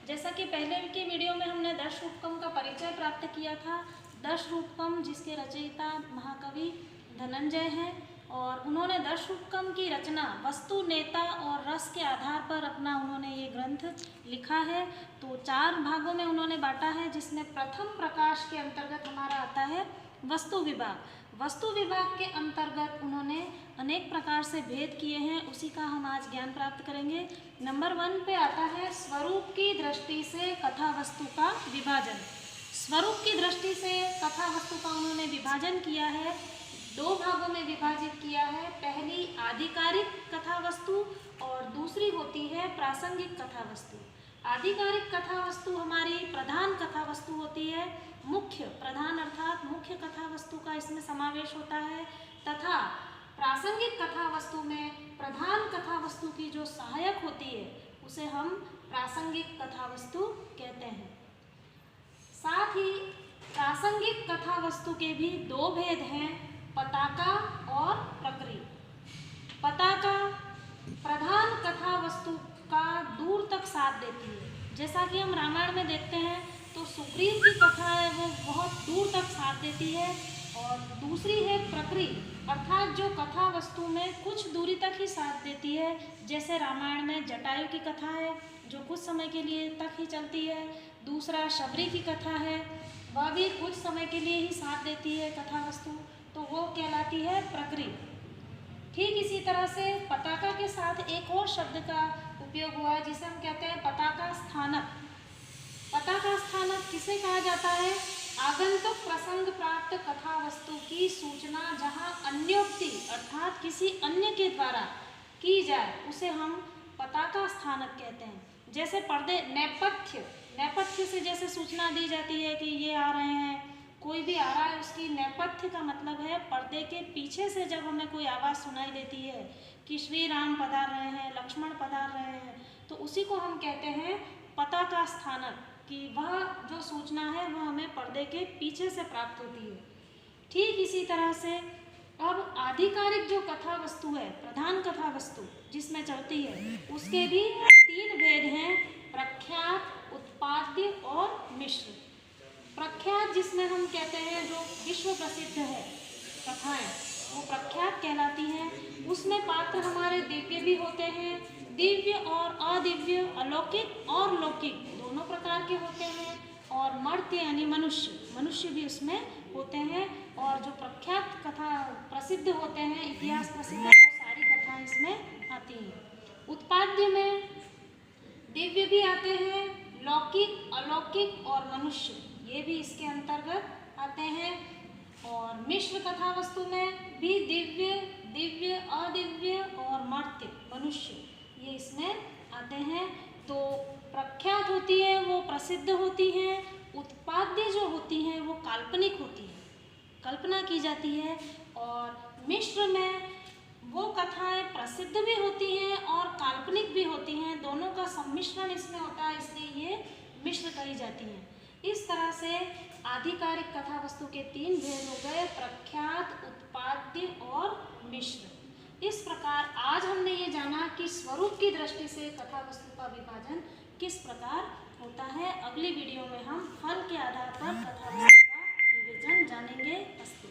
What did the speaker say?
जैसा कि पहले की वीडियो में हमने दशरूपकम का परिचय प्राप्त किया था। दशरूपकम जिसके रचयिता महाकवि धनंजय हैं और उन्होंने दशरूपकम की रचना वस्तु, नेता और रस के आधार पर अपना उन्होंने ये ग्रंथ लिखा है। तो 4 भागों में उन्होंने बांटा है, जिसमें प्रथम प्रकाश के अंतर्गत हमारा आता है वस्तु विभाग। वस्तु विभाग के अंतर्गत उन्होंने अनेक प्रकार से भेद किए हैं, उसी का हम आज ज्ञान प्राप्त करेंगे। नंबर 1 पे आता है स्वरूप की दृष्टि से कथा वस्तु का विभाजन। स्वरूप की दृष्टि से कथा वस्तु का उन्होंने विभाजन किया है, 2 भागों में विभाजित किया है। पहली आधिकारिक कथा वस्तु और दूसरी होती है प्रासंगिक कथा वस्तु। आधिकारिक कथा वस्तु हमारी प्रधान कथा वस्तु होती है, मुख्य प्रधान अर्थात मुख्य कथा वस्तु का इसमें समावेश होता है, तथा प्रासंगिक कथा वस्तु में प्रधान कथा वस्तु की जो सहायक होती है उसे हम प्रासंगिक कथा वस्तु कहते हैं। साथ ही प्रासंगिक कथा वस्तु के भी 2 भेद हैं, पताका और प्रक्रिया। पताका प्रधान कथा वस्तु का दूर तक साथ देती है। जैसा कि हम रामायण में देखते हैं तो सुग्रीव की कथा है वो बहुत दूर तक साथ देती है, और दूसरी है प्रक्रिया अर्थात जो कथा वस्तु में कुछ दूरी तक ही साथ देती है। जैसे रामायण में जटायु की कथा है जो कुछ समय के लिए तक ही चलती है, दूसरा शबरी की कथा है वह भी कुछ समय के लिए ही साथ देती है कथा वस्तु, तो वो कहलाती है प्रक्रिया। ठीक इसी तरह से पताका के साथ एक और शब्द का उपयोग हुआ है जिसे हम कहते हैं पताका स्थानक। पताका स्थानक किसे कहा जाता है? आगंतुक प्रसंग प्राप्त कथा वस्तु की सूचना जहाँ अन्योक्ति अर्थात किसी अन्य के द्वारा की जाए उसे हम पताका स्थानक कहते हैं। जैसे पर्दे नेपथ्य से जैसे सूचना दी जाती है कि ये आ रहे हैं, कोई भी आ रहा है, उसकी नेपथ्य का मतलब है पर्दे के पीछे से जब हमें कोई आवाज़ सुनाई देती है कि श्री राम पधार रहे हैं, लक्ष्मण पधार रहे हैं, तो उसी को हम कहते हैं पताका स्थानक, कि वह जो सूचना है वह हमें पर्दे के पीछे से प्राप्त होती है। ठीक इसी तरह से अब आधिकारिक जो कथा वस्तु है, प्रधान कथा वस्तु जिसमें चलती है, उसके भी 3 भेद हैं, प्रख्यात, उत्पाद्य और मिश्र। प्रख्यात जिसमें हम कहते हैं जो विश्व प्रसिद्ध है कथाएं वो प्रख्यात कहलाती हैं। उसमें पात्र हमारे दिव्य भी होते हैं, दिव्य और अदिव्य, अलौकिक और लौकिक दोनों प्रकार के होते हैं, और मर्त्य यानी मनुष्य भी उसमें होते हैं। और जो प्रख्यात कथा प्रसिद्ध होते हैं, इतिहास प्रसिद्ध, वो सारी कथाएं इसमें आती हैं। उत्पाद्य में दिव्य भी आते हैं, लौकिक, अलौकिक और मनुष्य ये भी इसके अंतर्गत आते हैं। और मिश्र कथा वस्तु में भी दिव्य, अदिव्य और मर्त्य, मनुष्य ये इसमें आते हैं। तो प्रख्यात होती है वो प्रसिद्ध होती हैं, उत्पाद्य जो होती हैं वो काल्पनिक होती है, कल्पना की जाती है। और मिश्र में वो कथाएं प्रसिद्ध भी होती हैं और काल्पनिक भी होती हैं, दोनों का सम्मिश्रण इसमें होता है, इसलिए ये मिश्र कही जाती हैं। इस तरह से आधिकारिक कथा वस्तु के 3 भेद हो गए, प्रख्यात, उत्पाद्य और मिश्र। इस प्रकार आज हमने ये जाना कि स्वरूप की दृष्टि से कथा वस्तु का विभाजन किस प्रकार होता है। अगली वीडियो में हम फल के आधार पर कथा वस्तु का विभाजन जानेंगे। अस्तु।